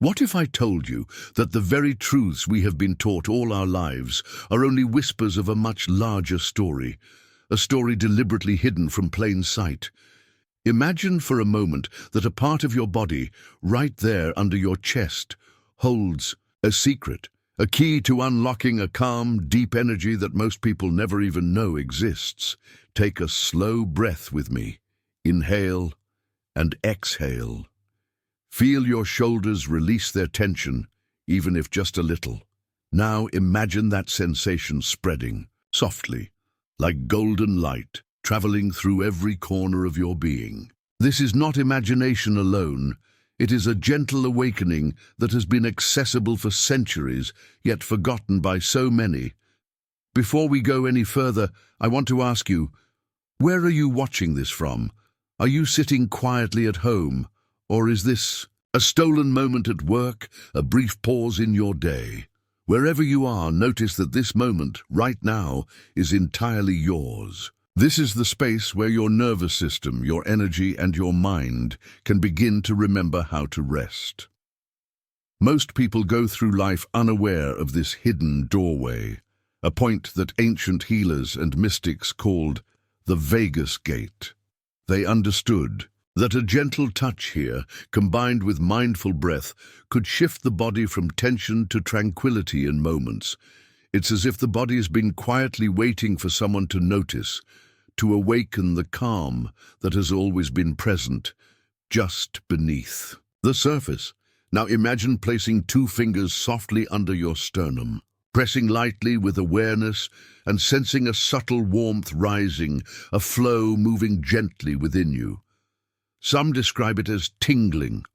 What if I told you that the very truths we have been taught all our lives are only whispers of a much larger story, a story deliberately hidden from plain sight? Imagine for a moment that a part of your body, right there under your chest, holds a secret, a key to unlocking a calm, deep energy that most people never even know exists. Take a slow breath with me. Inhale and exhale. Feel your shoulders release their tension, even if just a little. Now imagine that sensation spreading, softly, like golden light, traveling through every corner of your being. This is not imagination alone. It is a gentle awakening that has been accessible for centuries, yet forgotten by so many. Before we go any further, I want to ask you, where are you watching this from? Are you sitting quietly at home? Or is this a stolen moment at work, a brief pause in your day? Wherever you are, notice that this moment, right now, is entirely yours. This is the space where your nervous system, your energy, and your mind can begin to remember how to rest. Most people go through life unaware of this hidden doorway, a point that ancient healers and mystics called the Vegas Gate. They understood that a gentle touch here, combined with mindful breath, could shift the body from tension to tranquility in moments. It's as if the body has been quietly waiting for someone to notice, to awaken the calm that has always been present, just beneath the surface. Now imagine placing 2 fingers softly under your sternum, pressing lightly with awareness and sensing a subtle warmth rising, a flow moving gently within you. Some describe it as tingling,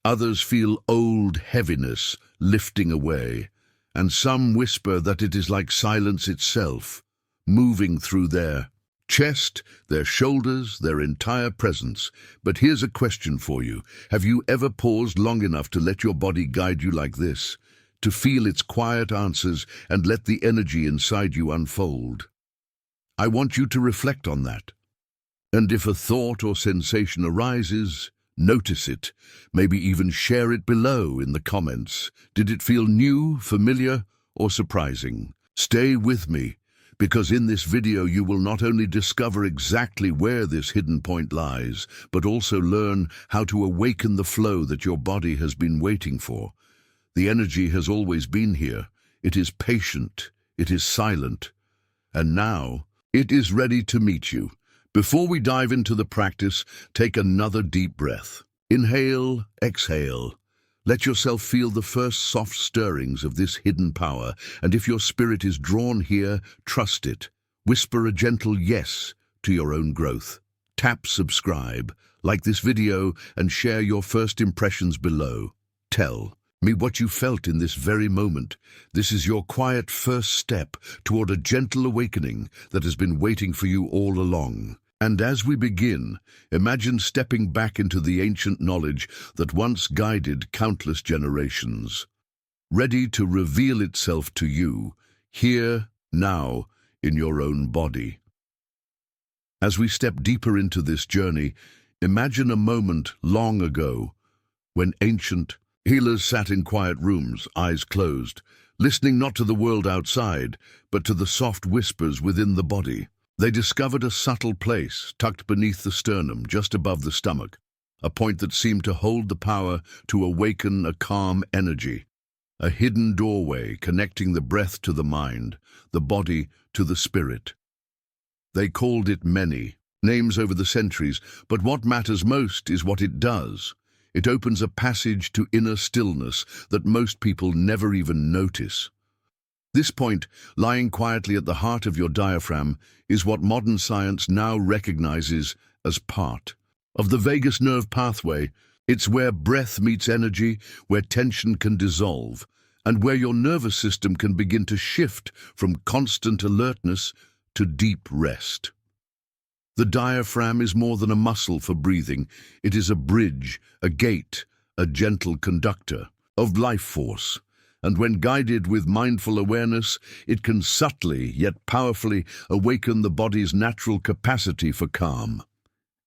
others feel old heaviness lifting away, and some whisper that it is like silence itself, moving through their chest, their shoulders, their entire presence. But here's a question for you. Have you ever paused long enough to let your body guide you like this? To feel its quiet answers and let the energy inside you unfold? I want you to reflect on that. And if a thought or sensation arises, notice it. Maybe even share it below in the comments. Did it feel new, familiar, or surprising? Stay with me, because in this video you will not only discover exactly where this hidden point lies, but also learn how to awaken the flow that your body has been waiting for. The energy has always been here. It is patient, it is silent, and now it is ready to meet you. Before we dive into the practice, take another deep breath. Inhale, exhale. Let yourself feel the first soft stirrings of this hidden power, and if your spirit is drawn here, trust it. Whisper a gentle yes to your own growth. Tap subscribe, like this video, and share your first impressions below. Tell me what you felt in this very moment. This is your quiet first step toward a gentle awakening that has been waiting for you all along. And as we begin, imagine stepping back into the ancient knowledge that once guided countless generations, ready to reveal itself to you, here, now, in your own body. As we step deeper into this journey, imagine a moment long ago when ancient healers sat in quiet rooms, eyes closed, listening not to the world outside, but to the soft whispers within the body. They discovered a subtle place tucked beneath the sternum, just above the stomach, a point that seemed to hold the power to awaken a calm energy, a hidden doorway connecting the breath to the mind, the body to the spirit. They called it many names over the centuries, but what matters most is what it does. It opens a passage to inner stillness that most people never even notice. This point, lying quietly at the heart of your diaphragm, is what modern science now recognizes as part of the vagus nerve pathway. It's where breath meets energy, where tension can dissolve, and where your nervous system can begin to shift from constant alertness to deep rest. The diaphragm is more than a muscle for breathing. It is a bridge, a gate, a gentle conductor of life force. And when guided with mindful awareness, it can subtly yet powerfully awaken the body's natural capacity for calm.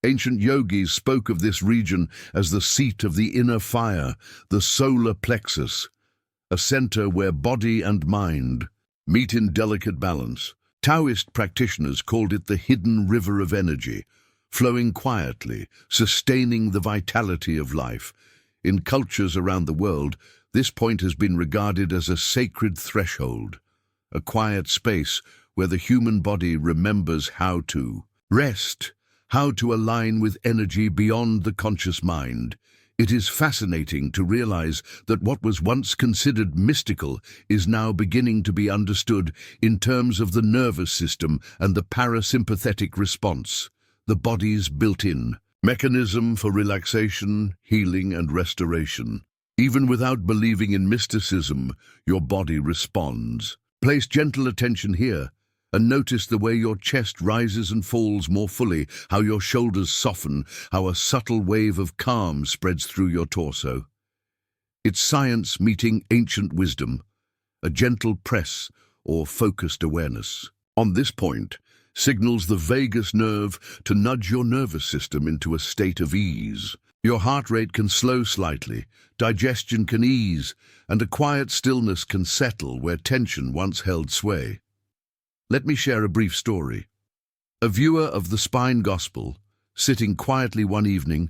Ancient yogis spoke of this region as the seat of the inner fire, the solar plexus, a center where body and mind meet in delicate balance. Taoist practitioners called it the hidden river of energy, flowing quietly, sustaining the vitality of life. In cultures around the world, this point has been regarded as a sacred threshold, a quiet space where the human body remembers how to rest, how to align with energy beyond the conscious mind. It is fascinating to realize that what was once considered mystical is now beginning to be understood in terms of the nervous system and the parasympathetic response, the body's built-in mechanism for relaxation, healing, and restoration. Even without believing in mysticism, your body responds. Place gentle attention here and notice the way your chest rises and falls more fully, how your shoulders soften, how a subtle wave of calm spreads through your torso. It's science meeting ancient wisdom, a gentle press or focused awareness. On this point, signals the vagus nerve to nudge your nervous system into a state of ease. Your heart rate can slow slightly, digestion can ease, and a quiet stillness can settle where tension once held sway. Let me share a brief story. A viewer of the Spine Gospel, sitting quietly one evening,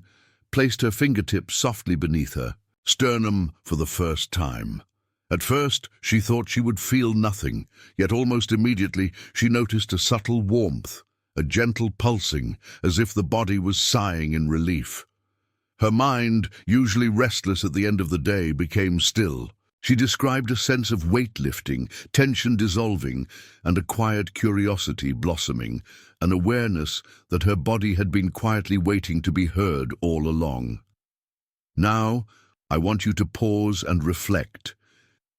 placed her fingertips softly beneath her sternum for the first time. At first, she thought she would feel nothing, yet almost immediately she noticed a subtle warmth, a gentle pulsing, as if the body was sighing in relief. Her mind, usually restless at the end of the day, became still. She described a sense of weight lifting, tension dissolving, and a quiet curiosity blossoming, an awareness that her body had been quietly waiting to be heard all along. Now, I want you to pause and reflect.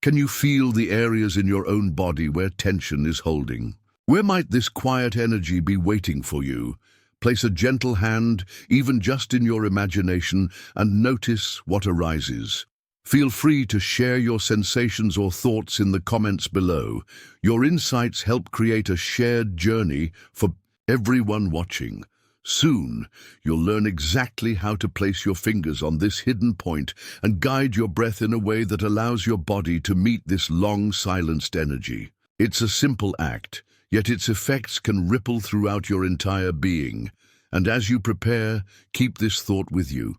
Can you feel the areas in your own body where tension is holding? Where might this quiet energy be waiting for you? Place a gentle hand, even just in your imagination, and notice what arises. Feel free to share your sensations or thoughts in the comments below. Your insights help create a shared journey for everyone watching. Soon, you'll learn exactly how to place your fingers on this hidden point and guide your breath in a way that allows your body to meet this long-silenced energy. It's a simple act, yet its effects can ripple throughout your entire being. And as you prepare, keep this thought with you.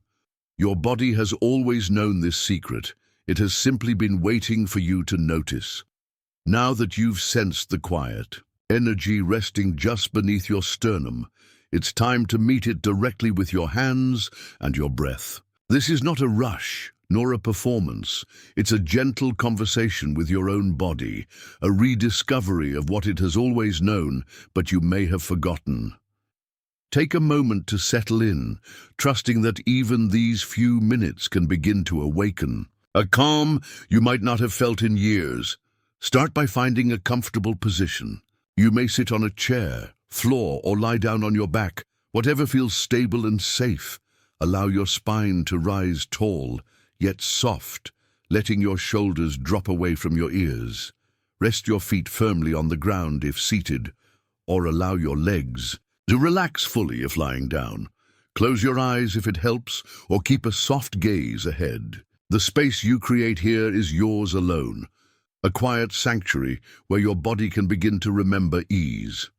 Your body has always known this secret. It has simply been waiting for you to notice. Now that you've sensed the quiet energy resting just beneath your sternum, it's time to meet it directly with your hands and your breath. This is not a rush, nor a performance. It's a gentle conversation with your own body, a rediscovery of what it has always known, but you may have forgotten. Take a moment to settle in, trusting that even these few minutes can begin to awaken a calm you might not have felt in years. Start by finding a comfortable position. You may sit on a chair, floor, or lie down on your back, whatever feels stable and safe. Allow your spine to rise tall, yet soft, letting your shoulders drop away from your ears. Rest your feet firmly on the ground if seated, or allow your legs to relax fully if lying down. Close your eyes if it helps, or keep a soft gaze ahead. The space you create here is yours alone, a quiet sanctuary where your body can begin to remember ease.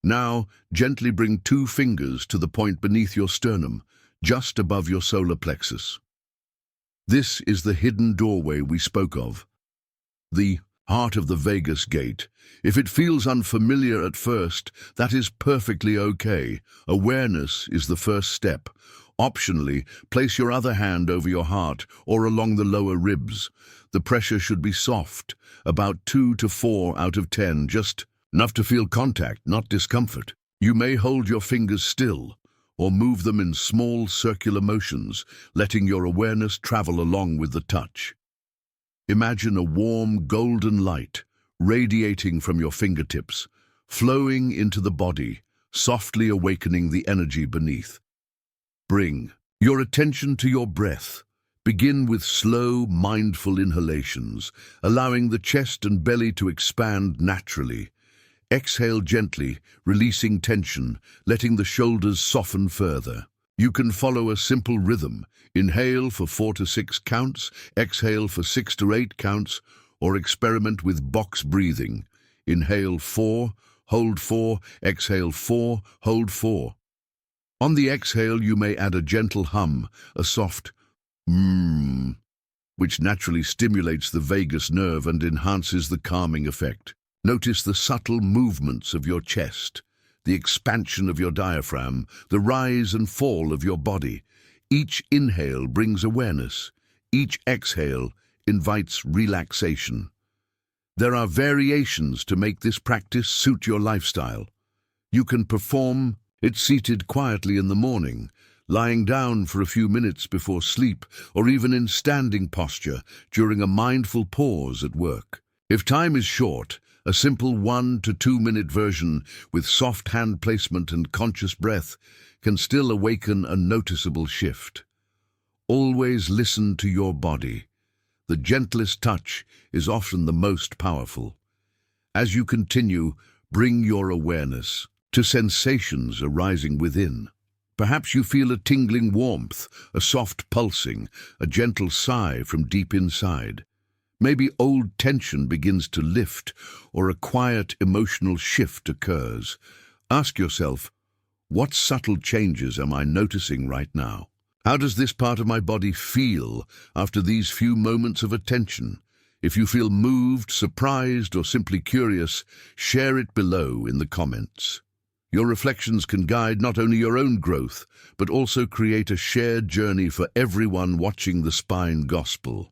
Now, gently bring 2 fingers to the point beneath your sternum, just above your solar plexus. This is the hidden doorway we spoke of, the heart of the vagus gate. If it feels unfamiliar at first, that is perfectly okay. Awareness is the first step. Optionally, place your other hand over your heart or along the lower ribs. The pressure should be soft, about 2 to 4 out of 10, just enough to feel contact, not discomfort. You may hold your fingers still or move them in small circular motions, letting your awareness travel along with the touch. Imagine a warm golden light radiating from your fingertips, flowing into the body, softly awakening the energy beneath. Bring your attention to your breath. Begin with slow, mindful inhalations, allowing the chest and belly to expand naturally. Exhale gently, releasing tension, letting the shoulders soften further. You can follow a simple rhythm. Inhale for 4 to 6 counts, exhale for 6 to 8 counts, or experiment with box breathing. Inhale 4, hold 4, exhale 4, hold 4. On the exhale, you may add a gentle hum, a soft mmm, which naturally stimulates the vagus nerve and enhances the calming effect. Notice the subtle movements of your chest, the expansion of your diaphragm, the rise and fall of your body. Each inhale brings awareness. Each exhale invites relaxation. There are variations to make this practice suit your lifestyle. You can perform it seated quietly in the morning, lying down for a few minutes before sleep, or even in standing posture during a mindful pause at work. If time is short, a simple 1 to 2 minute version with soft hand placement and conscious breath can still awaken a noticeable shift. Always listen to your body. The gentlest touch is often the most powerful. As you continue, bring your awareness to sensations arising within. Perhaps you feel a tingling warmth, a soft pulsing, a gentle sigh from deep inside. Maybe old tension begins to lift, or a quiet emotional shift occurs. Ask yourself, what subtle changes am I noticing right now? How does this part of my body feel after these few moments of attention? If you feel moved, surprised, or simply curious, share it below in the comments. Your reflections can guide not only your own growth, but also create a shared journey for everyone watching the Spine Gospel.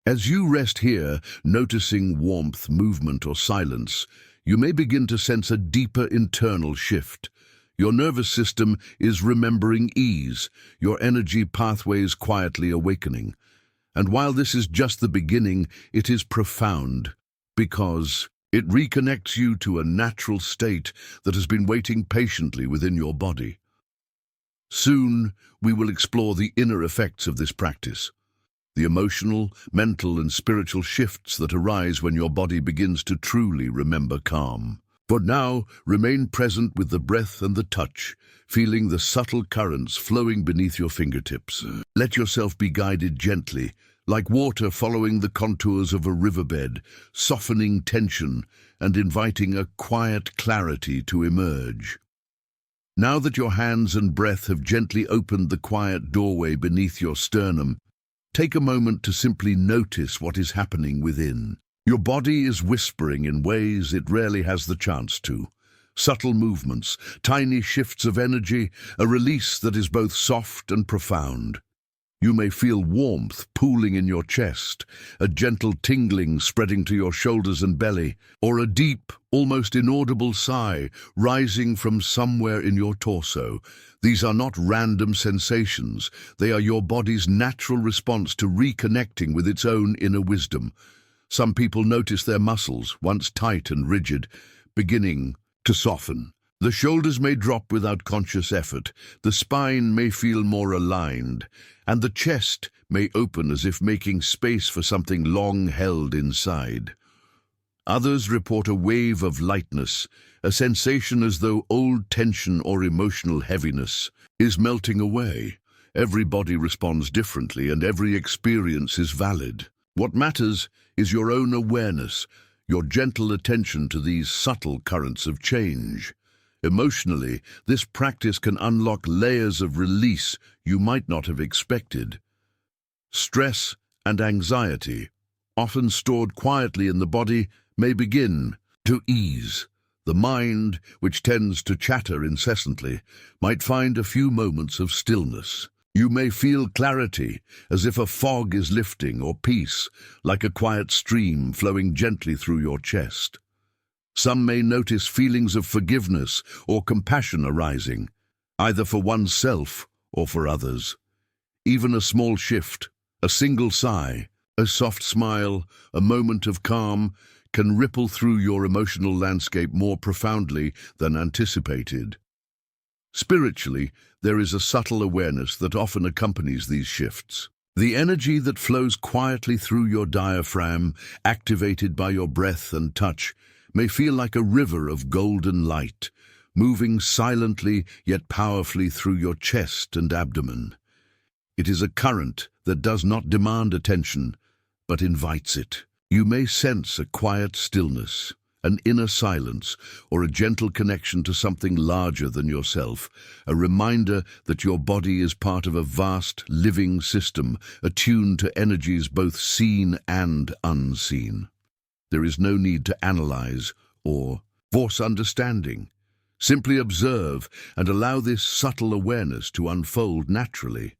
As you rest here, noticing warmth, movement, or silence, you may begin to sense a deeper internal shift. Your nervous system is remembering ease, your energy pathways quietly awakening. And while this is just the beginning, it is profound, because it reconnects you to a natural state that has been waiting patiently within your body. Soon, we will explore the inner effects of this practice, the emotional, mental, and spiritual shifts that arise when your body begins to truly remember calm. For now, remain present with the breath and the touch, feeling the subtle currents flowing beneath your fingertips. Let yourself be guided gently, like water following the contours of a riverbed, softening tension and inviting a quiet clarity to emerge. Now that your hands and breath have gently opened the quiet doorway beneath your sternum, take a moment to simply notice what is happening within. Your body is whispering in ways it rarely has the chance to. Subtle movements, tiny shifts of energy, a release that is both soft and profound. You may feel warmth pooling in your chest, a gentle tingling spreading to your shoulders and belly, or a deep, almost inaudible sigh rising from somewhere in your torso. These are not random sensations. They are your body's natural response to reconnecting with its own inner wisdom. Some people notice their muscles, once tight and rigid, beginning to soften. The shoulders may drop without conscious effort, the spine may feel more aligned, and the chest may open as if making space for something long held inside. Others report a wave of lightness, a sensation as though old tension or emotional heaviness is melting away. Every body responds differently, and every experience is valid. What matters is your own awareness, your gentle attention to these subtle currents of change. Emotionally, this practice can unlock layers of release you might not have expected. Stress and anxiety, often stored quietly in the body, may begin to ease. The mind, which tends to chatter incessantly, might find a few moments of stillness. You may feel clarity, as if a fog is lifting, or peace, like a quiet stream flowing gently through your chest. Some may notice feelings of forgiveness or compassion arising, either for oneself or for others. Even a small shift, a single sigh, a soft smile, a moment of calm can ripple through your emotional landscape more profoundly than anticipated. Spiritually, there is a subtle awareness that often accompanies these shifts. The energy that flows quietly through your diaphragm, activated by your breath and touch, may feel like a river of golden light, moving silently yet powerfully through your chest and abdomen. It is a current that does not demand attention, but invites it. You may sense a quiet stillness, an inner silence, or a gentle connection to something larger than yourself, a reminder that your body is part of a vast, living system, attuned to energies both seen and unseen. There is no need to analyze or force understanding. Simply observe and allow this subtle awareness to unfold naturally.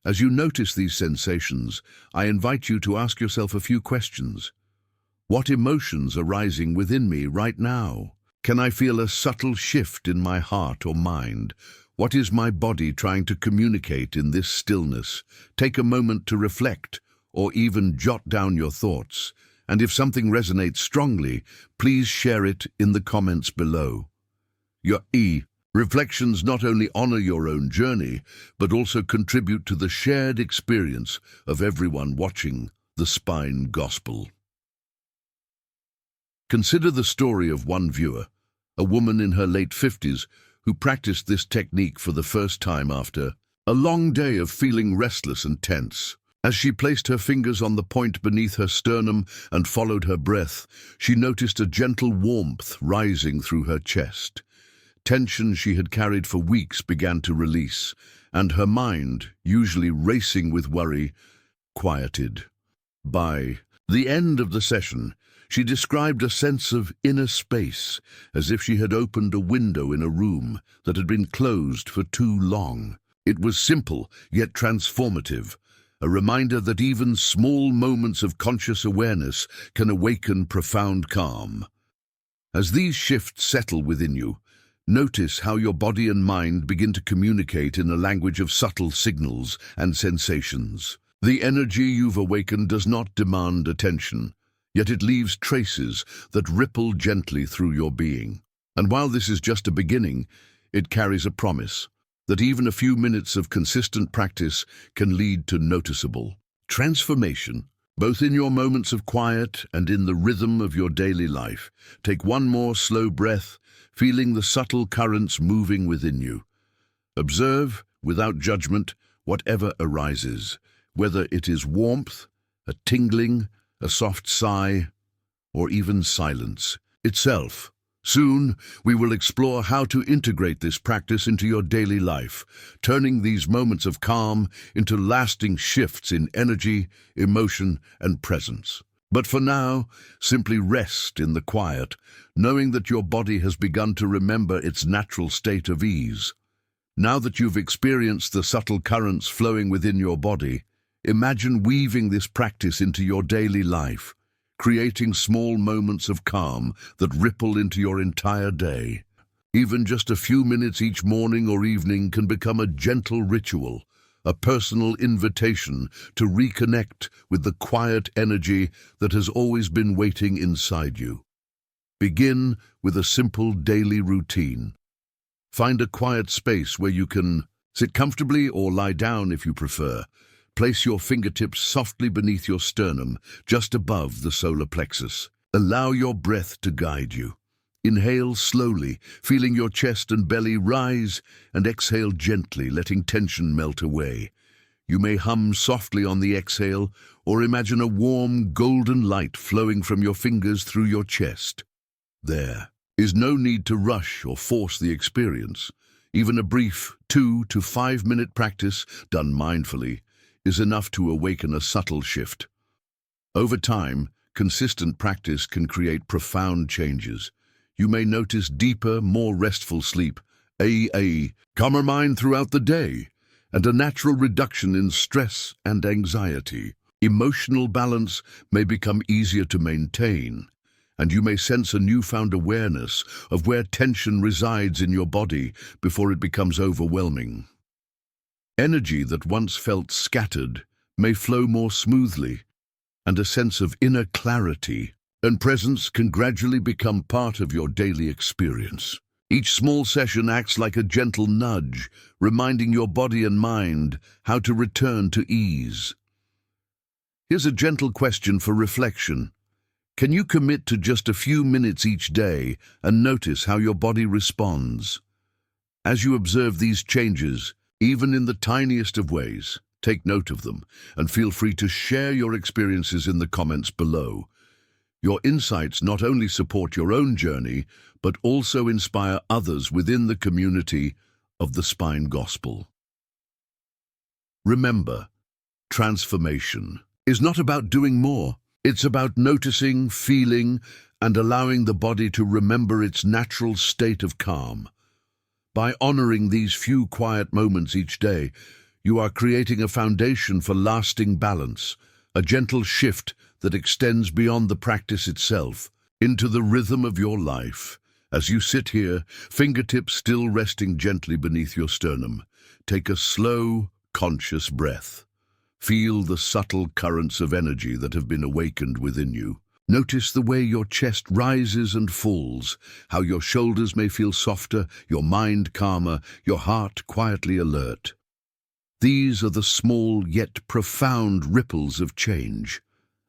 As you notice these sensations, I invite you to ask yourself a few questions. What emotions are rising within me right now? Can I feel a subtle shift in my heart or mind? What is my body trying to communicate in this stillness? Take a moment to reflect, or even jot down your thoughts. And if something resonates strongly, please share it in the comments below. Reflections not only honor your own journey, but also contribute to the shared experience of everyone watching the Spine Gospel. Consider the story of one viewer, a woman in her late 50s who practiced this technique for the first time after a long day of feeling restless and tense. As she placed her fingers on the point beneath her sternum and followed her breath, she noticed a gentle warmth rising through her chest. Tension she had carried for weeks began to release, and her mind, usually racing with worry, quieted. By the end of the session, she described a sense of inner space, as if she had opened a window in a room that had been closed for too long. It was simple, yet transformative, a reminder that even small moments of conscious awareness can awaken profound calm. As these shifts settle within you, notice how your body and mind begin to communicate in a language of subtle signals and sensations. The energy you've awakened does not demand attention, yet it leaves traces that ripple gently through your being. And while this is just a beginning, it carries a promise that even a few minutes of consistent practice can lead to noticeable transformation, both in your moments of quiet and in the rhythm of your daily life. Take one more slow breath, feeling the subtle currents moving within you. Observe, without judgment, whatever arises, whether it is warmth, a tingling, a soft sigh, or even silence itself. Soon, we will explore how to integrate this practice into your daily life, turning these moments of calm into lasting shifts in energy, emotion, and presence. But for now, simply rest in the quiet, knowing that your body has begun to remember its natural state of ease. Now that you've experienced the subtle currents flowing within your body, imagine weaving this practice into your daily life, creating small moments of calm that ripple into your entire day. Even just a few minutes each morning or evening can become a gentle ritual, a personal invitation to reconnect with the quiet energy that has always been waiting inside you. Begin with a simple daily routine. Find a quiet space where you can sit comfortably or lie down if you prefer. Place your fingertips softly beneath your sternum, just above the solar plexus. Allow your breath to guide you. Inhale slowly, feeling your chest and belly rise, and exhale gently, letting tension melt away. You may hum softly on the exhale, or imagine a warm, golden light flowing from your fingers through your chest. There is no need to rush or force the experience. Even a brief 2 to 5 minute practice, done mindfully, is enough to awaken a subtle shift. Over time, consistent practice can create profound changes. You may notice deeper, more restful sleep, a calmer mind throughout the day, and a natural reduction in stress and anxiety. Emotional balance may become easier to maintain, and you may sense a newfound awareness of where tension resides in your body before it becomes overwhelming. Energy that once felt scattered may flow more smoothly, and a sense of inner clarity and presence can gradually become part of your daily experience. Each small session acts like a gentle nudge, reminding your body and mind how to return to ease. Here's a gentle question for reflection. Can you commit to just a few minutes each day and notice how your body responds? As you observe these changes, even in the tiniest of ways, take note of them and feel free to share your experiences in the comments below. Your insights not only support your own journey, but also inspire others within the community of the Spine Gospel. Remember, transformation is not about doing more. It's about noticing, feeling, and allowing the body to remember its natural state of calm. By honoring these few quiet moments each day, you are creating a foundation for lasting balance, a gentle shift that extends beyond the practice itself into the rhythm of your life. As you sit here, fingertips still resting gently beneath your sternum, take a slow, conscious breath. Feel the subtle currents of energy that have been awakened within you. Notice the way your chest rises and falls, how your shoulders may feel softer, your mind calmer, your heart quietly alert. These are the small yet profound ripples of change,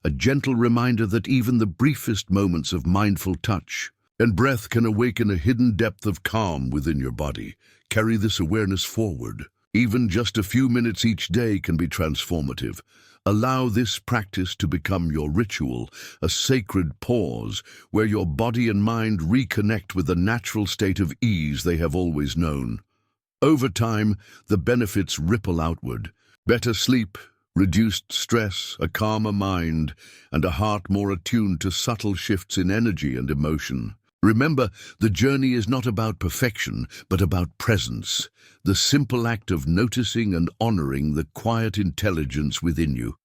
a gentle reminder that even the briefest moments of mindful touch and breath can awaken a hidden depth of calm within your body. Carry this awareness forward. Even just a few minutes each day can be transformative. Allow this practice to become your ritual, a sacred pause where your body and mind reconnect with the natural state of ease they have always known. Over time, the benefits ripple outward. Better sleep, reduced stress, a calmer mind, and a heart more attuned to subtle shifts in energy and emotion. Remember, the journey is not about perfection, but about presence, the simple act of noticing and honoring the quiet intelligence within you.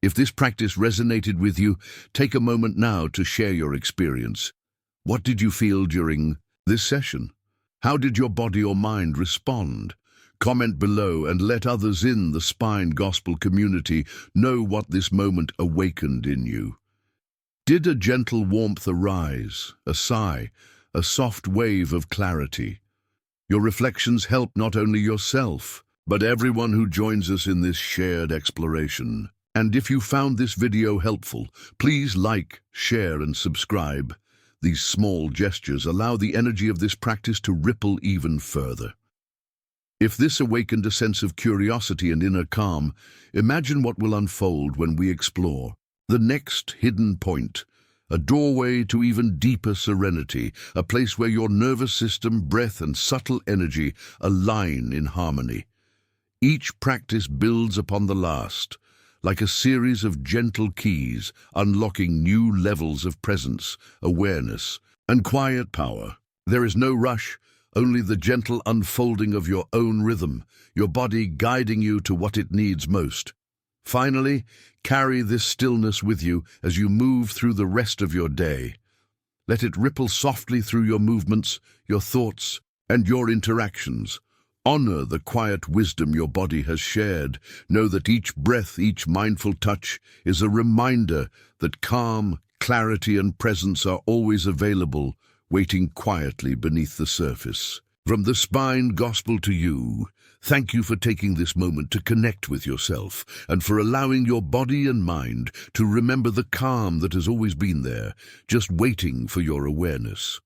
If this practice resonated with you, take a moment now to share your experience. What did you feel during this session? How did your body or mind respond? Comment below and let others in the Spine Gospel community know what this moment awakened in you. Did a gentle warmth arise, a sigh, a soft wave of clarity? Your reflections help not only yourself, but everyone who joins us in this shared exploration. And if you found this video helpful, please like, share, and subscribe. These small gestures allow the energy of this practice to ripple even further. If this awakened a sense of curiosity and inner calm, imagine what will unfold when we explore the next hidden point, a doorway to even deeper serenity, a place where your nervous system, breath, and subtle energy align in harmony. Each practice builds upon the last, like a series of gentle keys, unlocking new levels of presence, awareness, and quiet power. There is no rush, only the gentle unfolding of your own rhythm, your body guiding you to what it needs most. Finally, carry this stillness with you as you move through the rest of your day. Let it ripple softly through your movements, your thoughts, and your interactions. Honor the quiet wisdom your body has shared. Know that each breath, each mindful touch is a reminder that calm, clarity, and presence are always available, waiting quietly beneath the surface. From the Spine Gospel to you, thank you for taking this moment to connect with yourself and for allowing your body and mind to remember the calm that has always been there, just waiting for your awareness.